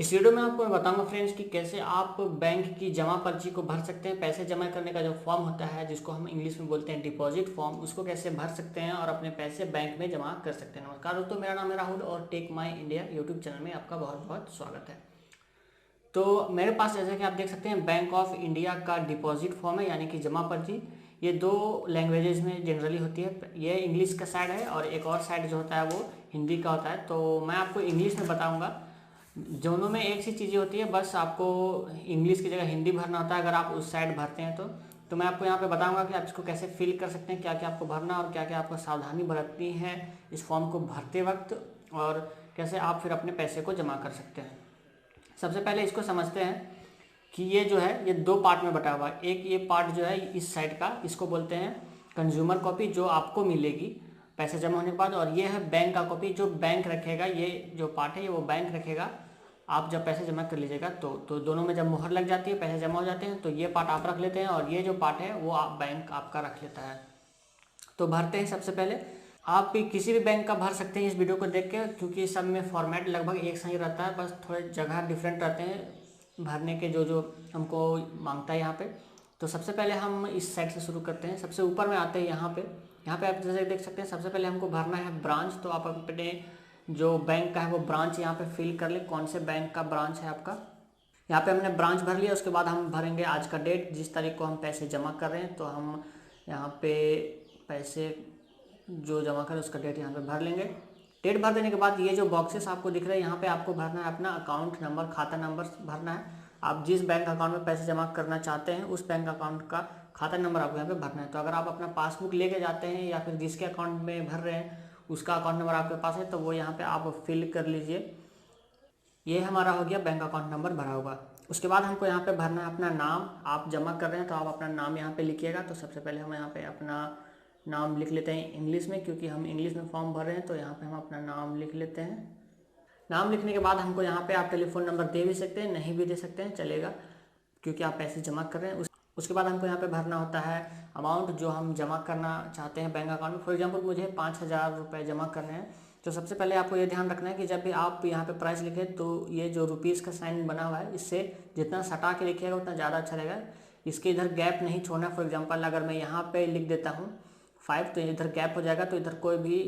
इस वीडियो में आपको मैं बताऊंगा फ्रेंड्स कि कैसे आप बैंक की जमा पर्ची को भर सकते हैं। पैसे जमा करने का जो फॉर्म होता है जिसको हम इंग्लिश में बोलते हैं डिपॉजिट फॉर्म, उसको कैसे भर सकते हैं और अपने पैसे बैंक में जमा कर सकते हैं। नमस्कार दोस्तों, मेरा नाम है राहुल और Tech My India YouTube channel में आपका बहुत बहुत स्वागत है। तो मेरे पास जैसे कि आप देख सकते हैं बैंक ऑफ इंडिया का डिपॉजिट फॉर्म है, यानी कि जमा पर्ची। ये दो लैंग्वेजेस में जनरली होती है। ये इंग्लिश का साइड है और एक और साइड जो होता है वो हिंदी का होता है। तो मैं आपको इंग्लिश में बताऊंगा। दोनों में एक सी चीज़ें होती है, बस आपको इंग्लिश की जगह हिंदी भरना होता है अगर आप उस साइड भरते हैं तो मैं आपको यहाँ पे बताऊंगा कि आप इसको कैसे फिल कर सकते हैं, क्या क्या आपको भरना और क्या क्या आपको सावधानी बरतनी है इस फॉर्म को भरते वक्त, और कैसे आप फिर अपने पैसे को जमा कर सकते हैं। सबसे पहले इसको समझते हैं कि ये जो है ये दो पार्ट में बटा हुआ है। एक ये पार्ट जो है इस साइड का, इसको बोलते हैं कंज्यूमर कॉपी, जो आपको मिलेगी पैसे जमा होने के बाद, और ये है बैंक का कॉपी जो बैंक रखेगा। ये जो पार्ट है ये वो बैंक रखेगा आप जब पैसे जमा कर लीजिएगा तो दोनों में जब मुहर लग जाती है, पैसे जमा हो जाते हैं, तो ये पार्ट आप रख लेते हैं और ये जो पार्ट है वो आप बैंक आपका रख लेता है। तो भरते हैं। सबसे पहले आप भी किसी भी बैंक का भर सकते हैं इस वीडियो को देख के, क्योंकि सब में फॉर्मेट लगभग एक सा ही रहता है, बस थोड़े जगह डिफरेंट रहते हैं भरने के जो जो हमको मांगता है यहाँ पे। तो सबसे पहले हम इस साइड से शुरू करते हैं। सबसे ऊपर में आते हैं यहाँ पे आप जैसे देख सकते हैं सबसे पहले हमको भरना है ब्रांच। तो आप अपने जो बैंक का है वो ब्रांच यहाँ पे फिल कर ले, कौन से बैंक का ब्रांच है आपका। यहाँ पे हमने ब्रांच भर लिया। उसके बाद हम भरेंगे आज का डेट, जिस तारीख को हम पैसे जमा कर रहे हैं। तो हम यहाँ पे पैसे जो जमा करें उसका डेट यहाँ पे भर लेंगे। डेट भर देने के बाद ये जो बॉक्सेस आपको दिख रहे हैं यहाँ पे आपको भरना है अपना अकाउंट नंबर, खाता नंबर भरना है। आप जिस बैंक अकाउंट में पैसे जमा करना चाहते हैं उस बैंक अकाउंट का खाता नंबर आपको यहाँ पे भरना है। तो अगर आप अपना पासबुक लेके जाते हैं या फिर जिसके अकाउंट में भर रहे हैं उसका अकाउंट नंबर आपके पास है तो वो यहाँ पे आप फिल कर लीजिए। ये हमारा हो गया बैंक अकाउंट नंबर भरा होगा। उसके बाद हमको यहाँ पे भरना है अपना नाम। आप जमा कर रहे हैं तो आप अपना नाम यहाँ पे लिखिएगा। तो सबसे पहले हम यहाँ पे अपना नाम लिख लेते हैं इंग्लिश में, क्योंकि हम इंग्लिश में फॉर्म भर रहे हैं। तो यहाँ पे हम अपना नाम लिख लेते हैं। नाम लिखने के बाद हमको यहाँ पे आप टेलीफोन नंबर दे भी सकते हैं, नहीं भी दे सकते हैं, चलेगा, क्योंकि आप पैसे जमा कर रहे हैं। उसके बाद हमको यहाँ पे भरना होता है अमाउंट जो हम जमा करना चाहते हैं बैंक अकाउंट में। फॉर एग्जांपल मुझे 5,000 रुपये जमा करने हैं। तो सबसे पहले आपको ये ध्यान रखना है कि जब भी आप यहाँ पे प्राइस लिखें तो ये जो रुपीज़ का साइन बना हुआ है इससे जितना सटा के लिखिएगा उतना ज़्यादा अच्छा रहेगा। इसके इधर गैप नहीं छोड़ना। फॉर एग्जाम्पल अगर मैं यहाँ पर लिख देता हूँ 5 तो इधर गैप हो जाएगा, तो इधर कोई भी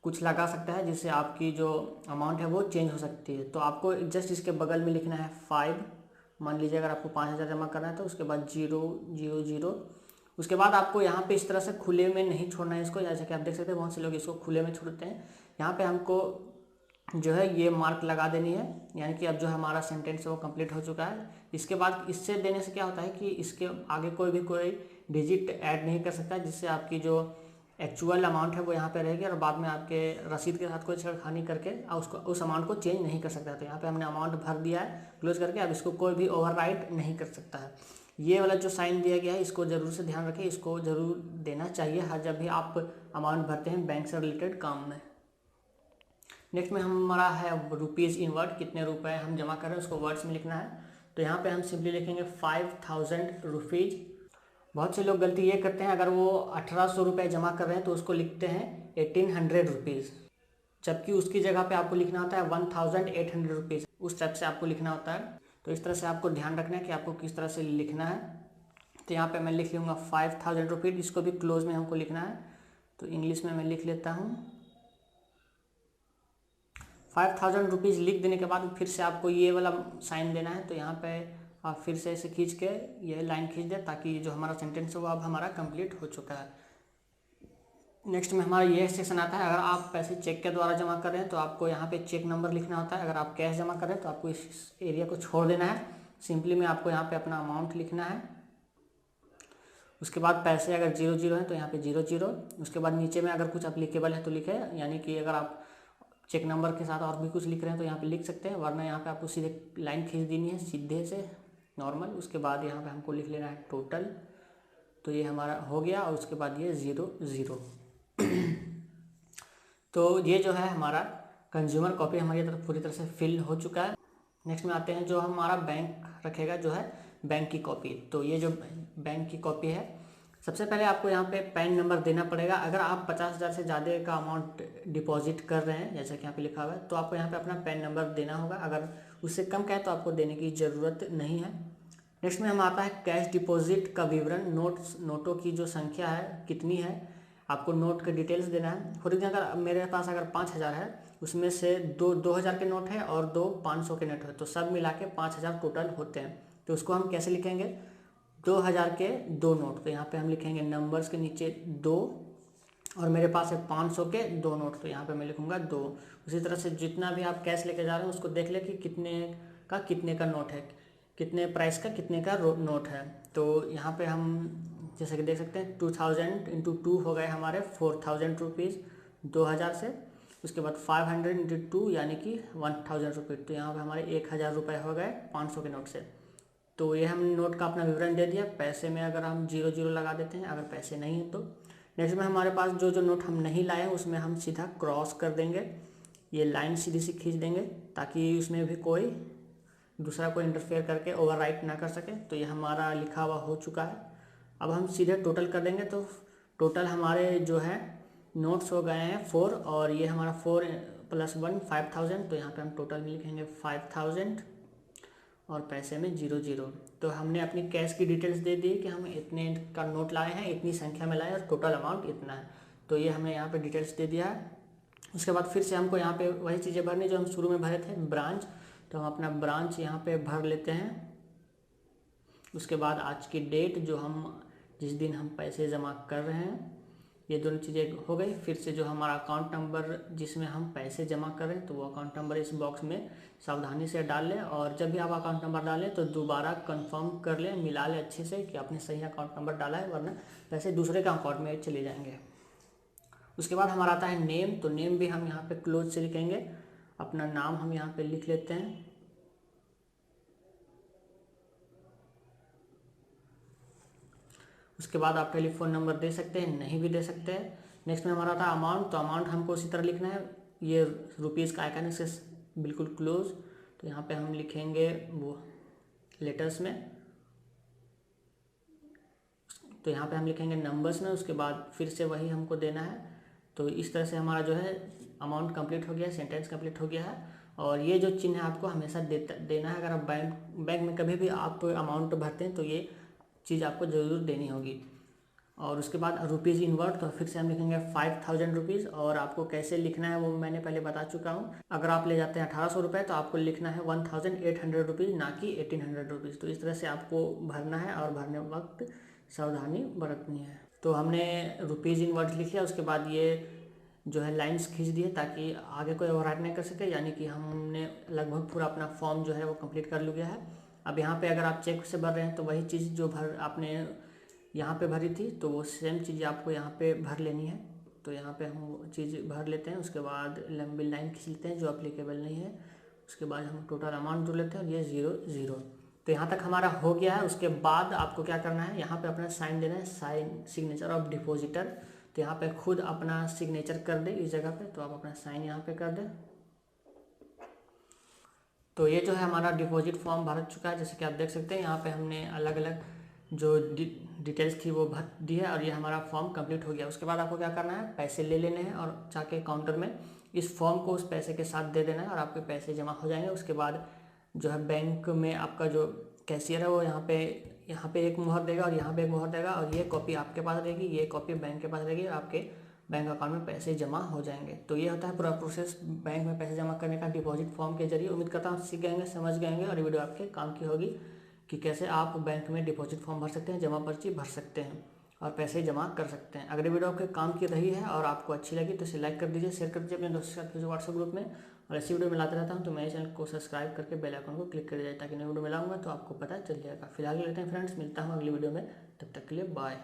कुछ लगा सकता है जिससे आपकी जो अमाउंट है वो चेंज हो सकती है। तो आपको जस्ट इसके बगल में लिखना है 5। मान लीजिए अगर आपको 5,000 जमा करना है तो उसके बाद 000। उसके बाद आपको यहाँ पे इस तरह से खुले में नहीं छोड़ना है इसको। जैसे कि आप देख सकते हैं बहुत से लोग इसको खुले में छोड़ते हैं। यहाँ पे हमको जो है ये मार्क लगा देनी है, यानी कि अब जो हमारा सेंटेंस है वो कंप्लीट हो चुका है। इसके बाद इससे देने से क्या होता है कि इसके आगे कोई डिजिट ऐड नहीं कर सकता, जिससे आपकी जो एक्चुअल अमाउंट है वो यहाँ पे रहेगी और बाद में आपके रसीद के साथ कोई छेड़खानी करके उसको उस अमाउंट को चेंज नहीं कर सकता। तो यहाँ पे हमने अमाउंट भर दिया है क्लोज करके, अब इसको कोई भी ओवरराइट नहीं कर सकता है। ये वाला जो साइन दिया गया है इसको जरूर से ध्यान रखें, इसको जरूर देना चाहिए हर जब भी आप अमाउंट भरते हैं बैंक से रिलेटेड काम में। नेक्स्ट में हमारा है रुपीज़ इन वर्ड, कितने रुपए हम जमा कर रहे हैं उसको वर्ड्स में लिखना है। तो यहाँ पे हम सिंपली लिखेंगे 5,000 रुपीज़। बहुत से लोग गलती ये करते हैं, अगर वो 1,800 रुपये जमा कर रहे हैं तो उसको लिखते हैं 1,800 रुपीज़, जबकि उसकी जगह पे आपको लिखना होता है 1,800 रुपीज़। उस टाइप से आपको लिखना होता है। तो इस तरह से आपको ध्यान रखना है कि आपको किस तरह से लिखना है। तो यहाँ पे मैं लिख लूँगा 5,000 रुपीज़। इसको भी क्लोज में हमको लिखना है, तो इंग्लिश में मैं लिख लेता हूँ 5,000 रुपीज़। लिख देने के बाद फिर से आपको ये वाला साइन देना है। तो यहाँ पे आप फिर से ऐसे खींच के ये लाइन खींच दें ताकि जो हमारा सेंटेंस है वो अब हमारा कंप्लीट हो चुका है। नेक्स्ट में हमारा ये सेक्शन आता है, अगर आप पैसे चेक के द्वारा जमा कर रहे हैं तो आपको यहाँ पे चेक नंबर लिखना होता है। अगर आप कैश जमा कर रहे हैं तो आपको इस एरिया को छोड़ देना है। सिंपली में आपको यहाँ पे अपना अमाउंट लिखना है। उसके बाद पैसे अगर 0 है तो यहाँ पे 0। उसके बाद नीचे में अगर कुछ अप्लीकेबल है तो लिखे, यानी कि अगर आप चेक नंबर के साथ और भी कुछ लिख रहे हैं तो यहाँ पे लिख सकते हैं, वरना यहाँ पे आपको सीधे लाइन खींच देनी है सीधे से नॉर्मल। उसके बाद यहाँ पे हमको लिख लेना है टोटल। तो ये हमारा हो गया और उसके बाद ये 0 तो ये जो है हमारा कंज्यूमर कॉपी हमारी तरफ पूरी तरह से फिल हो चुका है। नेक्स्ट में आते हैं जो हमारा बैंक रखेगा, जो है बैंक की कॉपी। तो ये जो बैंक की कॉपी है, सबसे पहले आपको यहाँ पे पैन नंबर देना पड़ेगा। अगर आप 50,000 से ज़्यादा का अमाउंट डिपॉजिट कर रहे हैं, जैसा कि यहाँ पे लिखा हुआ है, तो आपको यहाँ पे अपना पैन नंबर देना होगा। अगर उससे कम का है तो आपको देने की ज़रूरत नहीं है। नेक्स्ट में हम आता है कैश डिपॉजिट का विवरण, नोटों की जो संख्या है कितनी है, आपको नोट के डिटेल्स देना है। फॉर एग्जाम्पल अगर मेरे पास अगर 5,000 है, उसमें से 2,000 के नोट है और 2 500 के नोट है, तो सब मिला के 5,000 टोटल होते हैं। तो उसको हम कैसे लिखेंगे, 2,000 के 2 नोट, तो यहाँ पे हम लिखेंगे नंबर्स के नीचे 2, और मेरे पास है 500 के 2 नोट, तो यहाँ पे मैं लिखूँगा 2। उसी तरह से जितना भी आप कैश लेके जा रहे हैं उसको देख ले कि कितने का नोट है, कितने प्राइस का कितने का नोट है। तो यहाँ पे हम जैसे कि देख सकते हैं 2,000 इंटू 2 हो गए हमारे 4,000 रुपीज़ 2,000 से। उसके बाद 500 इंटू 2 यानी कि 1,000 रुपीज़, तो यहाँ पे हमारे 1,000 रुपये हो गए 500 के नोट से। तो ये हम नोट का अपना विवरण दे दिया। पैसे में अगर हम 0 लगा देते हैं, अगर पैसे नहीं है तो। नेक्स्ट में हमारे पास जो नोट हम नहीं लाए हैं उसमें हम सीधा क्रॉस कर देंगे, ये लाइन सीधी सी खींच देंगे ताकि उसमें भी कोई दूसरा कोई इंटरफेयर करके ओवरराइट ना कर सके। तो ये हमारा लिखा हुआ हो चुका है। अब हम सीधे टोटल कर देंगे, तो टोटल हमारे जो है नोट्स हो गए हैं 4, और ये हमारा 4 + 1 5,000, तो यहाँ पे हम टोटल में लिखेंगे 5,000 और पैसे में 0। तो हमने अपनी कैश की डिटेल्स दे दी कि हम इतने का नोट लाए हैं, इतनी संख्या में लाए और टोटल अमाउंट इतना है। तो ये हमने यहाँ पे डिटेल्स दे दिया है। उसके बाद फिर से हमको यहाँ पे वही चीज़ें भरनी जो हम शुरू में भरे थे, ब्रांच। तो हम अपना ब्रांच यहाँ पे भर लेते हैं। उसके बाद आज की डेट, जिस दिन हम पैसे जमा कर रहे हैं, ये दोनों चीज़ें हो गई। फिर से जो हमारा अकाउंट नंबर जिसमें हम पैसे जमा कर रहे हैं, तो वो अकाउंट नंबर इस बॉक्स में सावधानी से डाल लें, और जब भी आप अकाउंट नंबर डालें तो दोबारा कंफर्म कर लें, मिला लें अच्छे से कि आपने सही अकाउंट नंबर डाला है, वरना पैसे दूसरे के अकाउंट में चले जाएंगे। उसके बाद हमारा आता है नेम। तो नेम भी हम यहाँ पे क्लोज से लिखेंगे, अपना नाम हम यहाँ पे लिख लेते हैं। उसके बाद आप टेलीफोन नंबर दे सकते हैं, नहीं भी दे सकते हैं। नेक्स्ट में हमारा था अमाउंट। तो अमाउंट हमको उसी तरह लिखना है, ये रुपीज़ का आइकन है बिल्कुल क्लोज। तो यहाँ पे हम लिखेंगे वो लेटर्स में, तो यहाँ पे हम लिखेंगे नंबर्स में। उसके बाद फिर से वही हमको देना है। तो इस तरह से हमारा जो है अमाउंट कंप्लीट हो गया है, सेंटेंस कंप्लीट हो गया है। और ये जो चिन्ह है आपको हमेशा देना है। अगर आप बैंक में कभी भी आप अमाउंट भरते हैं तो ये चीज़ आपको ज़रूर देनी होगी। और उसके बाद रुपीज़ इनवर्ट, तो फिर से हम लिखेंगे 5,000 रुपीज़। और आपको कैसे लिखना है वो मैंने पहले बता चुका हूँ। अगर आप ले जाते हैं 1,800 रुपये तो आपको लिखना है 1,800 रुपीज़, ना कि 1,800 रुपीज़। तो इस तरह से आपको भरना है और भरने वक्त सावधानी बरतनी है। तो हमने रुपीज़ इनवर्ट लिख लिया। उसके बाद ये जो है लाइंस खींच दी है ताकि आगे कोई ओवरराइट नहीं कर सके, यानी कि हमने लगभग पूरा अपना फॉर्म जो है वो कंप्लीट कर लिया है। अब यहाँ पे अगर आप चेक से भर रहे हैं तो वही चीज़ जो आपने यहाँ पे भरी थी, तो वो सेम चीज़ आपको यहाँ पे भर लेनी है। तो यहाँ पे हम वो चीज़ भर लेते हैं। उसके बाद लंबी लाइन खींच लेते हैं जो अप्लीकेबल नहीं है। उसके बाद हम टोटल अमाउंट जोड़ लेते हैं और ये 0। तो यहाँ तक हमारा हो गया है। उसके बाद आपको क्या करना है, यहाँ पे अपना साइन देना है, साइन सिग्नेचर ऑफ डिपॉजिटर। तो यहाँ पे खुद अपना सिग्नेचर कर दे इस जगह पे, तो आप अपना साइन यहाँ पे कर दें। तो ये जो है हमारा डिपॉजिट फॉर्म भर चुका है। जैसे कि आप देख सकते हैं यहाँ पे हमने अलग अलग जो डिटेल्स थी वो भर दी है, और ये हमारा फॉर्म कंप्लीट हो गया। उसके बाद आपको क्या करना है, पैसे ले लेने हैं और जाके काउंटर में इस फॉर्म को उस पैसे के साथ दे देना है और आपके पैसे जमा हो जाएंगे। उसके बाद जो है बैंक में आपका जो कैशियर है वो यहाँ पे एक मुहर देगा और यहाँ पे एक मुहर देगा, और ये कॉपी आपके पास रहेगी, ये कॉपी बैंक के पास रहेगी, और आपके बैंक अकाउंट में पैसे जमा हो जाएंगे। तो ये होता है पूरा प्रोसेस बैंक में पैसे जमा करने का डिपॉजिट फॉर्म के जरिए। उम्मीद करता हूँ सीख गएंगे, समझ गएंगे, और ये वीडियो आपके काम की होगी कि कैसे आप बैंक में डिपॉजिट फॉर्म भर सकते हैं, जमा पर्ची भर सकते हैं और पैसे जमा कर सकते हैं। अगर ये वीडियो आपके काम की रही है और आपको अच्छी लगी तो इसे लाइक कर दीजिए, शेयर कर दीजिए अपने दोस्तों के साथ व्हाट्सएप ग्रुप में। और ऐसी वीडियो मिलाते रहता हूँ, तो मेरे चैनल को सब्सक्राइब करके बेल आइकन को क्लिक कर दीजिए ताकि नई वीडियो मिलाऊंगा तो आपको पता चल जाएगा। फिलहाल लेते हैं फ्रेंड्स, मिलता हूँ अगली वीडियो में, तब तक के लिए बाय।